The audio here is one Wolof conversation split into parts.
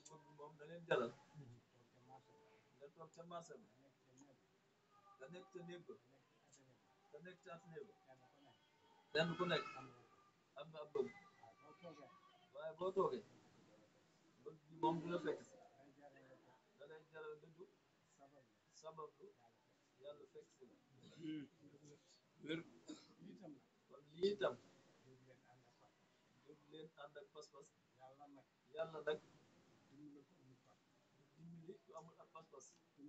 bëgg moom na leen jaral nga toog ca marché ba nga nekk ca néeg ba nga nekk ca atelier ba kenn ku nekk am nga ab bëgg waaye boo toogee bëgg bi moom du la fekk si da lay jaral nga jug sabablu yàlla fekk si la wér kon lii itam jóg leen ànd ak pas-pas yàlla nag dimbali ku amul ak pas-pas te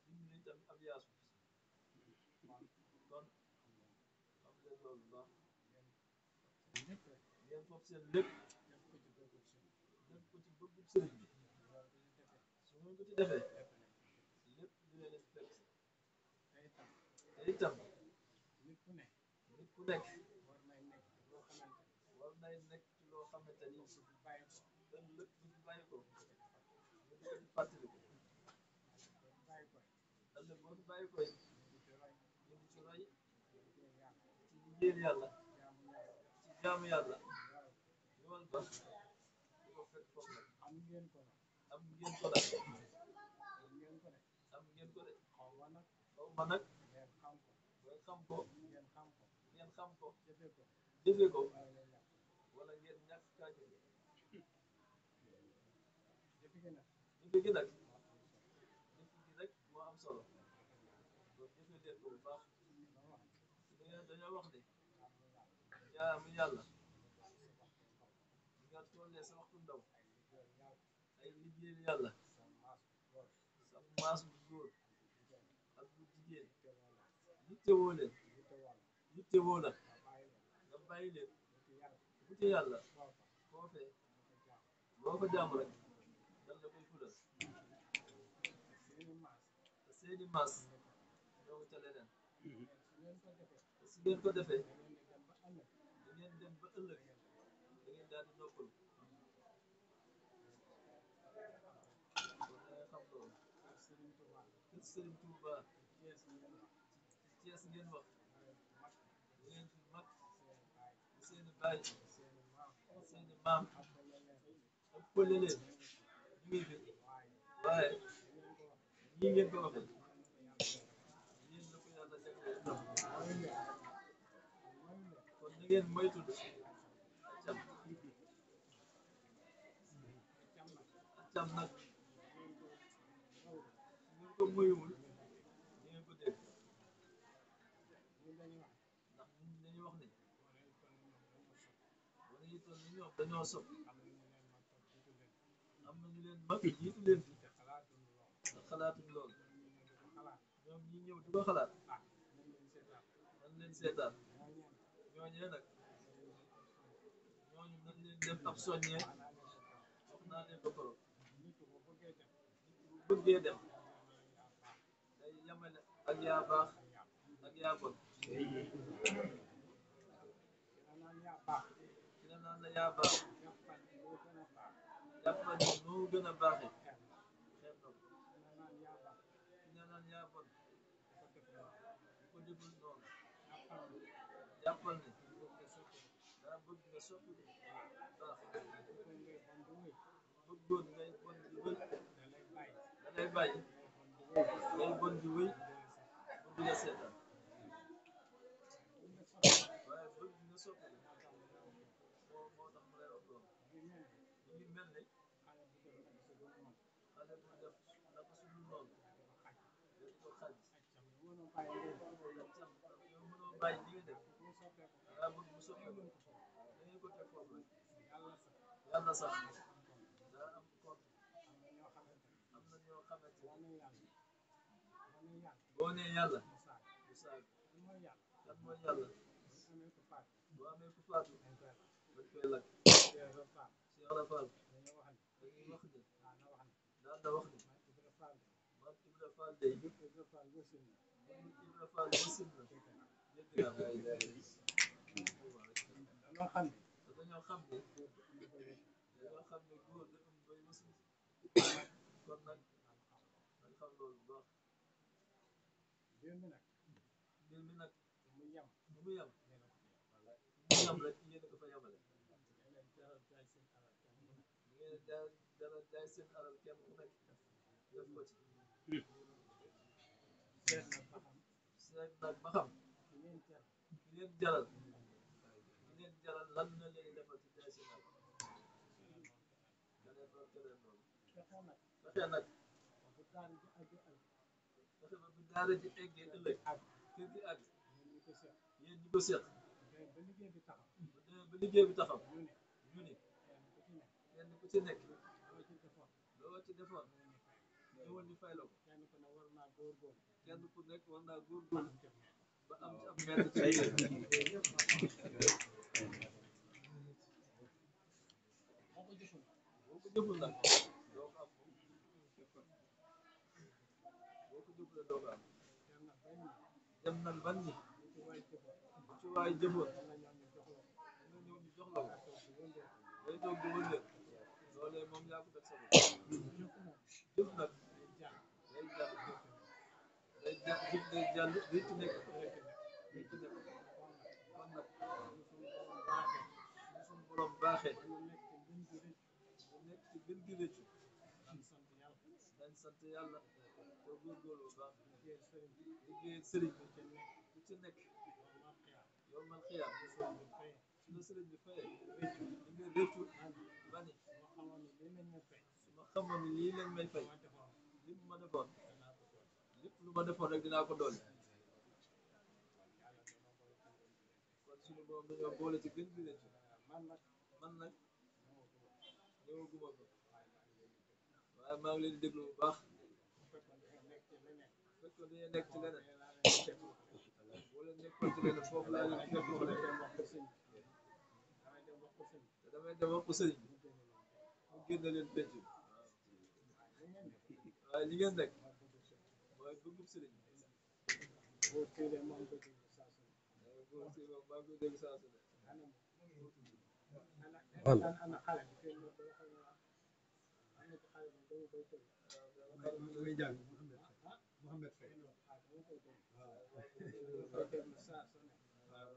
dimbali tamit ab yaasu kon xam leen loolu baax ngeen foofu seen lépp def ko ci bëggub sëriñ bi su ngeen ko ci defee lépp lu leen fekk si te itam nit ku nekk war nay nekk ci loo xamante ni ëllëg bu fi bàyyi ko nga di ko ci fàttaliku ëllëg boo fi bàyyi koy ñu di ci roy ci liggéeyal yàlla ci jaamu yàlla yool ba di ko fekk foofu nag am ngeen ko nag am ngeen ko de xaw ma nag ngeen xam ko jëfe ko wala ngeen ñàkk kaa jëfe jëfe gi nag jëfe gi rek moo am solo kon jëfe leen ko bu baax dañoo wax ni jaamu yàlla nga tollee sa waxtu ndaw ay liggéeyal yàlla sa maas bu góor ak bu jigéen yittewoo leen yittewoo la nga bàyyi leen wuti yàlla foofee boo ko jàmm rek dal la koy fulal te seeni maas ñoo ngi ca leneen te su ngeen ko defee da ngeen dem ba ëllëg da ngeen daal di noppalu kon da ngay xam loolu kër Sëriñ Tuuba ci Cees ngeen wax da ngeen fi mag di seeni baay di seeni maam ëppale leen ñu ngi fi waaye ñii ngeen ko waxee yéen la ko yàlla jagleel kon da ngeen moytu accam accam nag su ngeen ko moywul di ngeen ko dégg ndax ñun dañuy wax ni wala yi toll ni ñoom dañoo sob am na ñu leen mag jiitu leen fi te xalaatuñ lool ñoom ñi ñëw di ko xalaat nan leen seetaan ñooñee nag ñooñu nan leen def ab soññee wax naa leen ko korog nit bu bëggee dem day yamale ak yaa baax ak yaa bon dina naan la yaa baax jàppal ni noo gën a baaxee xeeb na ko dina naan yaa bon bu ko deful noonu jàppal ni daa bëgg nga soppi ko baax bëggoon ngay bon di wéy da lay bàyyi ngay bon di wéy mu di la seetaan waaye bëgg nga soppi ko moo tax mu lay wax loolu ñu ngi mel ni xale bu def naka su dul noonu nga di ko xaj yow mënoo bàyyi li nga def daa bëgg mu soppi ko da ngay ko teg foofu rek yàlla sax daa am compte am na ñoo xamante boo nee yàlla du saag kan mooy yàlla boo amee ku faatu dañ koy lakk Cheikh Rafal dañuy wax ni daan na wax ni man Ibra Fall day Ibra Fall wasin na dégg naa dañoo xam ne góor da am bay wasin kon nag dañ xam loolu bu baax mbir mi nag mu yem rek yéen a ko fa yemale ngeen dara jaay seen alal kenn ku nekk def ko ci seet nag ba xam ki leen jaral lan na leen defal ci jaay seen alal keneen loolu fexe nag fexe ba bu daara ji eggee ëllëg kër gi àgg yéen ñi ko seq bu demee ba liggéey bi taxaw ñu ni kenn ku ci nekk loo ci defoon ñëwal ñu fay la ko kenn ku nekk war naa góorgóorlu ba am ci ab mètre ci liggéey boo ko jëful nag doo ko am boo ko jëfulee doo ko am dem nan ban ni bu ci waay jëfoon nga ñëw ñu jox la ko day toog di wëndeel loolee moom yaa ko teg sa bopp jëf nag day jàll jëf day jàll day ci nekk day ci nekk kon nag suñu borom baaxee mu nekk ci gën gi rëccu dañ sant yàlla te góorgóorlu bu baax liggéey sëriñ bi ku ci nekk yow man xiyaam su la sëriñ bi fayee li nga rëccu ba ni su ma xamoon ni lii lañ may fay li mu ma defoon lépp lu ma defoon rek dinaa ko dolli kon suñu borom dañoo boole ci gën gi rëccu man nag ñëwaguma ko waaye maa ngi leen di déglu bu baax fekkoon dañuy nekk ci leneen wala nekkoon ci leneen foofu laa leen fekk wax rek te damay dem wax ko sëriñ bi mu génne leen penc bi waaye li ngeen nekk mooy bëggub sëriñ bi boo séenee maa ngi koy dégg saa su ne muy jàng Mohamed Faye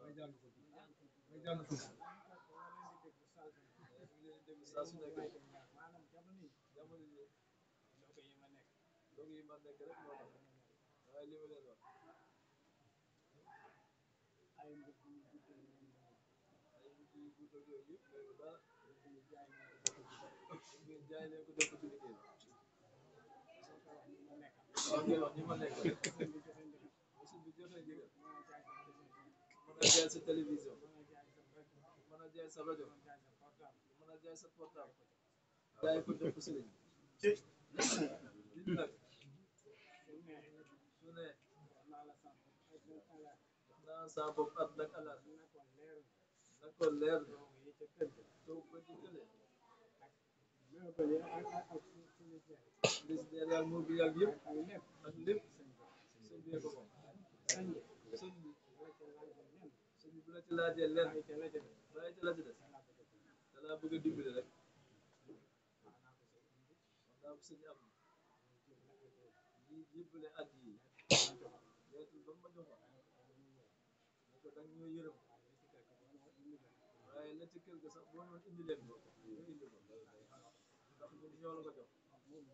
may jàng ko may jàng ko dégg saa su nekk jamono ji doog yi ma nekk rek moo tax waaye li ma leen wax ay mbubb yu gudd ak yooyu yëpp loolu dara ngeen jaay leen ko def ko ci liggéey waaw ngeen wax ñi ma nekk rek aussi bi joxee ndigal mën a jaay sa télévision mën a jaay sa rajo mën a jaay sa portable jaay ko def ko sëriñ nit nag su ne naa sa bopp at nag alaat na ko leer toog ba ci tële lis ne daal moo bi yàgg yëpp ak lépp sëñ bi ko moom sëñ bi bu la ci laajee lenn bàyyi ca la ci des da laa bëgg a dimbali rek wax naa ko sëñ am lii jébbale at yi leetul ba ma jox ne ko dang ñoo yërëm waaye la ci kër ga sax boo noon indi leen ko nga indi ko ndax ñun ñoo la ko jox ñun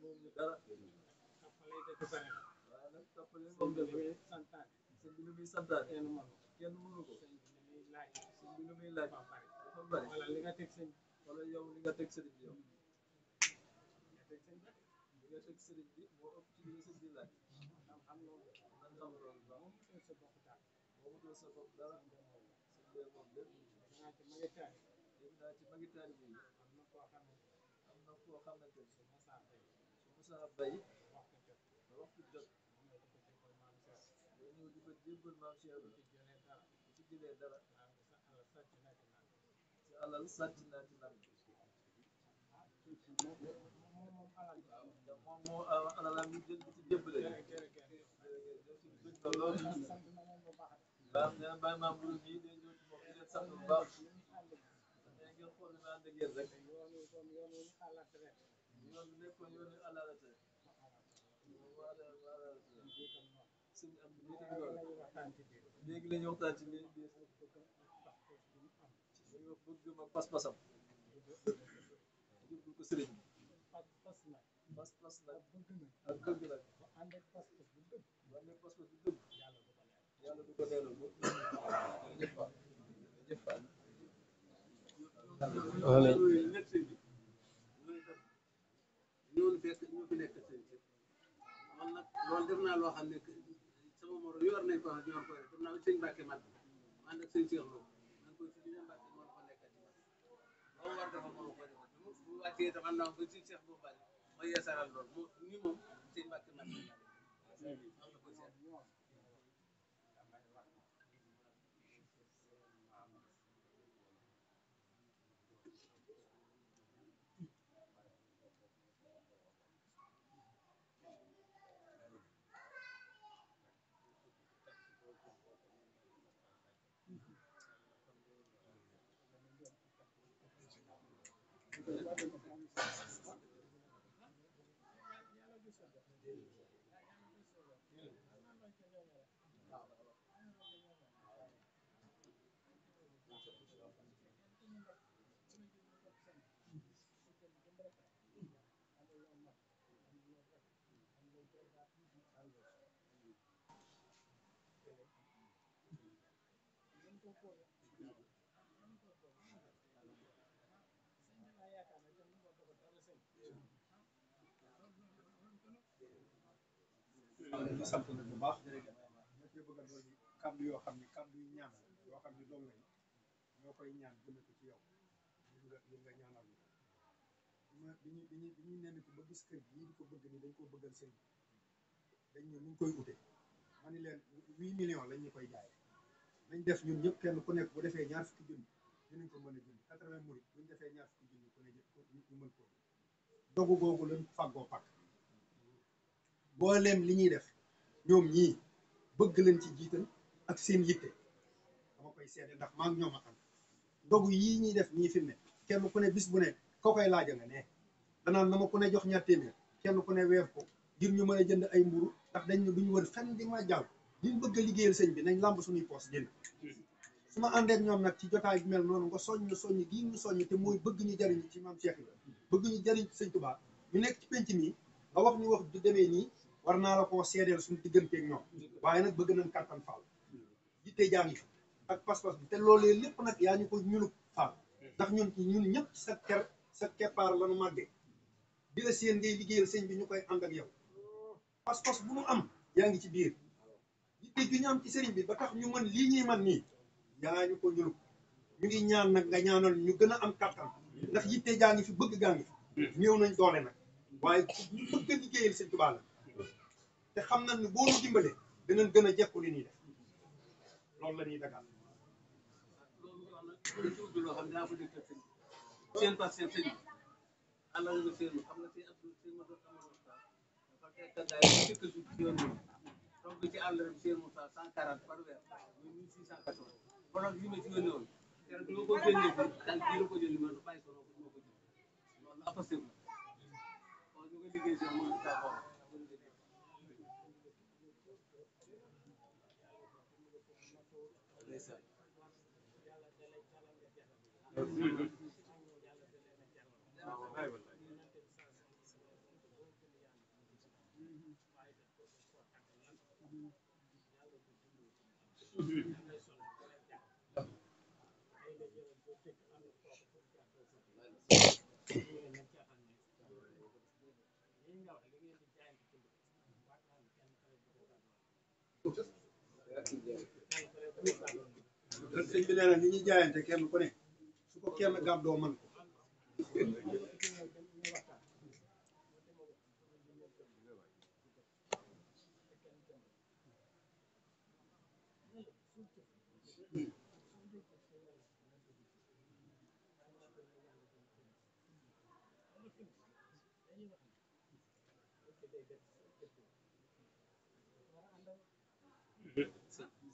moom ñu dara waaye nag toppale moom def sëñ bi lu muy santaane kenn mënu ko sëñ bi lu muy laaj dafa bari wala li nga teg sëñ wala yow li nga teg sëriñ bi yow li nga teg sëriñ bi moo ëpp ci li nga sëñ bi laaj nan xam loolu baax moomutul sa bopp dara sëñ bee moom lépp dégg naa ci magi taalibe yi am na koo xamante ni su musaa bay ba waxtu jot day ñëw di ko jébbal maam Cheikh bu ci jëlee dara ci alal sàcc naa ci nag waaw te moom moo alalam yi jël di ci jébbale loolu baax na bàyyi maam Boury mii day ñëw ci moom di leen sant bu baax mais ngeen xool li ma ànd ak yéen rek yoon bi nekkoon yoonu àllarate sëñ am bi tam loolu léegi la ñu waxtaan ci biir dañoo bëgg ma pas-pasam sëriñ bi pas-pas nag ak bëgg nag ba ànd ak pas-pas bu dëgg yàlla du ko delloo ba jëf fa jëf fa ñooñu fekk ñoo fi nekk sëñ bi man nag loolu def naa loo xam ne sama moro yor nañ ko ñor ko def naa sëñ Mbàkke mat ànd ak sëñ Cheikh Lo man ko si dina Mbàkke moo ko nekk ci man loo war dafa moo ko def bu wàccee dafa naa ba sëñ Cheikh Lo bari ma yeesaral loolu mo ni moom sëñ Mbàkke mat am na ko seet di sant nag bu baax ñoo cee bëgg a dolli kàddu yoo xam ne kàddu yu ñaan yoo xam ne doom lañ ñoo koy ñaan jëme ko ci yow nga ñaanal ma bi ñuy nenn ko ba gis kër gi di ko bëgg ni dañ ko bëggal sëñ dañ ñu ngi koy ute ma ni leen 8 millions lañ ñu koy jaay nañ def ñun ñëpp kenn ku nekk bu defee ñaar fukki junni dinañ ko mën a jënd 80 murit bu ñu defee ñaar fukki junni ku ne ñu mën koo dogu googu lañ fàggoo pàkk booleem li ñuy def ñoom ñii bëgg leen ci jiital ak seen yitte dama koy seede ndax maa ngi ñoom a am dogu yii ñuy def ñii fi ne kenn ku ne bis bu ne koo koy laaja nga ne danaan na ma ku ne jox ñaar téeméer kenn ku ne weer ko ngir ñu mën a jënd ay mburu ndax dañ ne duñu wër fenn di ma jàll liñ bëgg a liggéeyal sëñ bi nañ làmb suñuy poos jënd su ma àndeek ñoom nag ci jotaay bi mel noonu nga soññ gii ñu soññ te mooy bëgg ñu jariñ ci maam Cheikh yi bëgg ñu jariñ ci sëñ Tuubaa ñu nekk ci penc mi nga wax ñu wax du demee nii war naa la koo seedeel suñu digganteeg ñoom waaye nag bëgg nañ kàttan faal jitte jaa ngi fi ak pas-pas bi te loolee lépp nag yaa ñu ko ñunu faal ndax ñun ñëpp sa keppaar la nu màggee di la seen ngay liggéeyal sëñ bi ñu koy ànd ak yow pas-pas bu mu am yaa ngi ci biir jitte ju ñu am ci sëriñ bi ba tax ñu mën lii ñuy man nii yaa ñu ko ñunu ñu ngi ñaan nag nga ñaanal ñu gën a am kàttan ndax yitte jaa ngi fi bëgg gaa ngi fi ñëw nañ doole nag waaye ñu bëgg a liggéeyal sëñ Tuubaa la te xam nañ ne boo ñu dimbalee dinañ gën a jekku li ñuy def loolu la ñuy dagal loolu wax nag dañ ci ubbi loo xam ne daa ko dégtal sëñ bi seen pas seen sëñ bi àlla nga seenu xam nga seen abdou seen ma doon amal waxtaan dafa fekk daay bu jëkk suuf ci yoon bi donc ci àll rek seen Moussa 140 par weer muy 1614 bolog li ma ci yónnee woon ter bi nga ko génnee bi daal bii la ko jëndi man bàyyi ko noonu moo ko jënd loolu la passé la kon ñu ko liggéey seen mën kaa xool sëñ bi nee na li ñuy jaayante kenn ku ne su ko kenn gàddoo man ko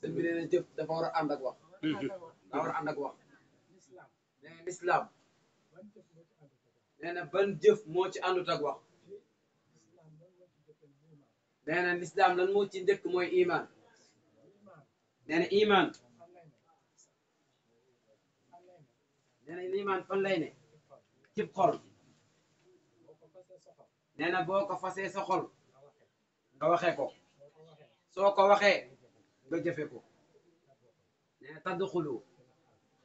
sëñ bi nee na jëf dafa war a ànd ak wax daa war a ànd ak wax nee na lislaam nee na ban jëf moo ci àndut ak wax nee na lislaam lan moo ci njëkk mooy iman nee na iman nee na iman fan lay ne cib xol nee na boo ko fasee sa xol nga waxee ko soo ko waxee nga jëfe ko nee na tadxulu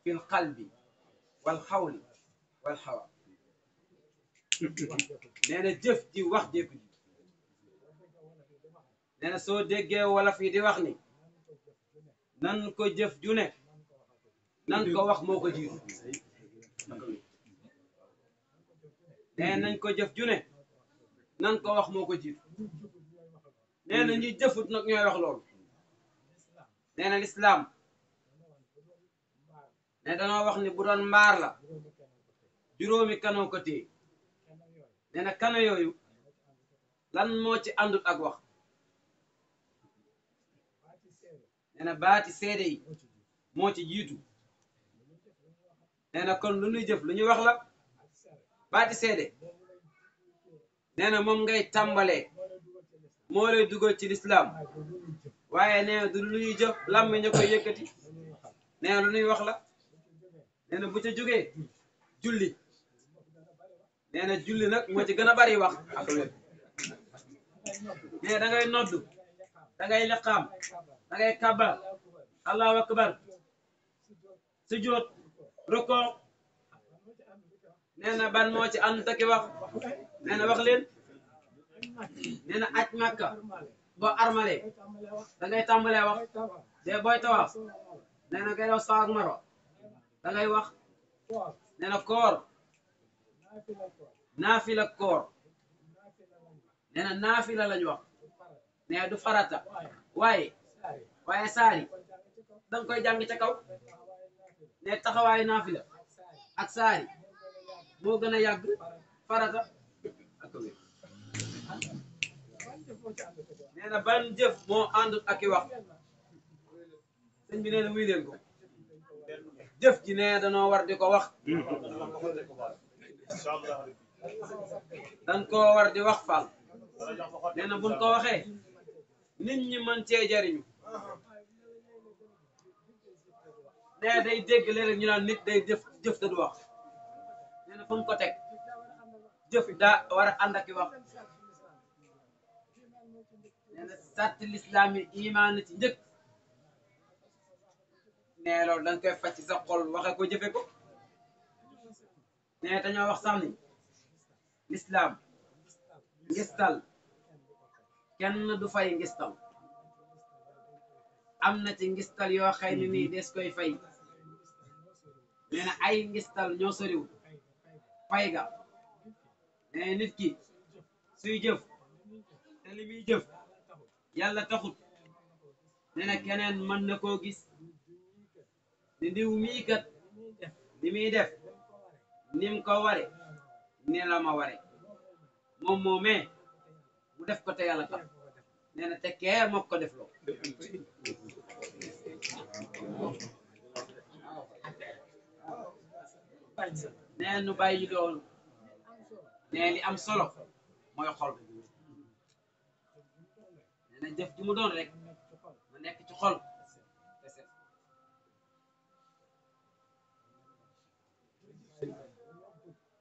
fil qalbi wal xawli wal xawa nee na jëf ji wax jéeku ji nee na soo déggee wolof yi di wax ni nan ko jëf ju ne nan ko wax moo ko jiitu nee nañ ko jëf ju ne nan ko wax moo ko jiitu nee na ñi jëfut nag ñooy wax loolu nee na lislaam ne danoo wax ni bu doon mbaar la juróomi kanoo ko téye nee na kano yooyu lan moo ci àndut ak wax nee na baati seede yi moo ci jiitu nee na kon lu ñuy jëf lu ñuy wax la baati seede nee na moom ngay tàmbalee moo lay dugal ci lislaam waaye nee na du lu ñuy jëf làmmiñ ñu koy yëkkati nee na lu ñuy wax la nee na bu ca jógee julli nee na julli nag moo ci gën a bari wax ak wér nee na da ngay noddu da ngay liqaam da ngay kàbbar allahu akbar sujjóot rukoo nee na ban moo ci ànd taki wax nee na wax leen nee na aj Makka boo armalee da ngay tàmbalee wax de booy tawaaf nee na ngay def Safa ak Marwa da ngay wax nee na koor naafila koor nee na naafila lañ wax nee na du farata waaye saari danga koy jàng ca kaw ne taxawaayu naafila ak saari moo gën a yàgg farata ak wér nee na ban jëf moo àndut ak i wax sëñ bi nee na wuy leen ko jëf ji nee danoo war di ko wax dan koo war di wax faal nee na buñ ko waxee nit ñi mën cee jariñu nee day dégg léeg-léeg ñu naan nit day jëf te du wax nee na fu mu ko teg jëf daa war a ànd ak i wax nee na sàtt lislaam yi imaan ci njëkk nee loolu danga koy faj ci sa xol waxe ko jëfe ko nee dañoo wax sax ni lislaam ngistal kenn du fay ngistal am na ci ngistal yoo xëy ni nii des koy fay nee na ay ngistal ñoo soriwul fay ga nee nit ki suy jëf te li muy jëf yàlla taxut nee na keneen mën na koo gis ni ndiw mii kat li muy def nim ko ware ni la ma ware moom moomee mu def ko te yàlla tax nee na te kee moo ko def loo nee nu bàyyi loolu nee li am solo mooy xol nee na jëf ji mu doon rek mu nekk ci xol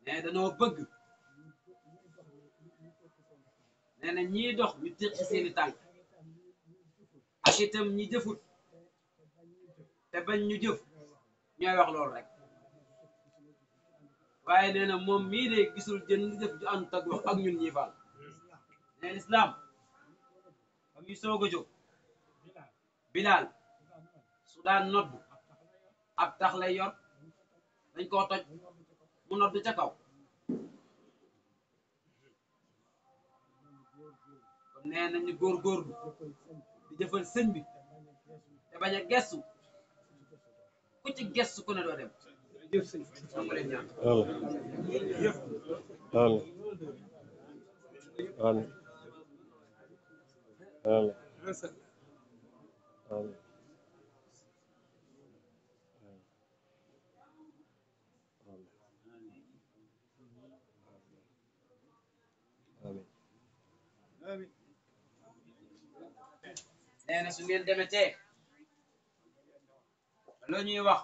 nee danoo bëgg nee na ñii dox ñu téqi seeni tànk ak itam ñi jëfut te bañ ñu jëf ñooy wax loolu rek waaye nee na moom mii de gisul jën jëf ju ànd ak wax ak ñun ñi faal nee lislaam ba muy soog a jóg bilaal su daan nodd ab tax lay yor dañ koo toj mu nodd ca kaw kon nee nañu góorgóorlu di jëfal sëñ bi te bañ a gestu ku ci gestu ku ne doo dem jëf sëñ dama leen ñaan nee na su ngeen demetee loo ñuy wax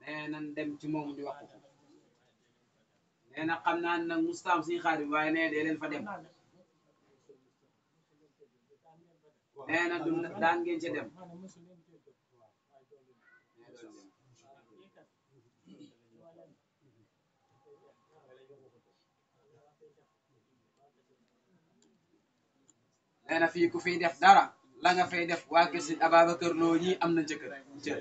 nee nañ dem ci moom di wax ko nee na xam naa nag mustaam suñu xarit waaye nee dee leen fa dem nee na du daan ngeen ca dem nee na fii ku fiy def dara la nga fay def waa kër si Ababacar Lo ñi am na ca kër cër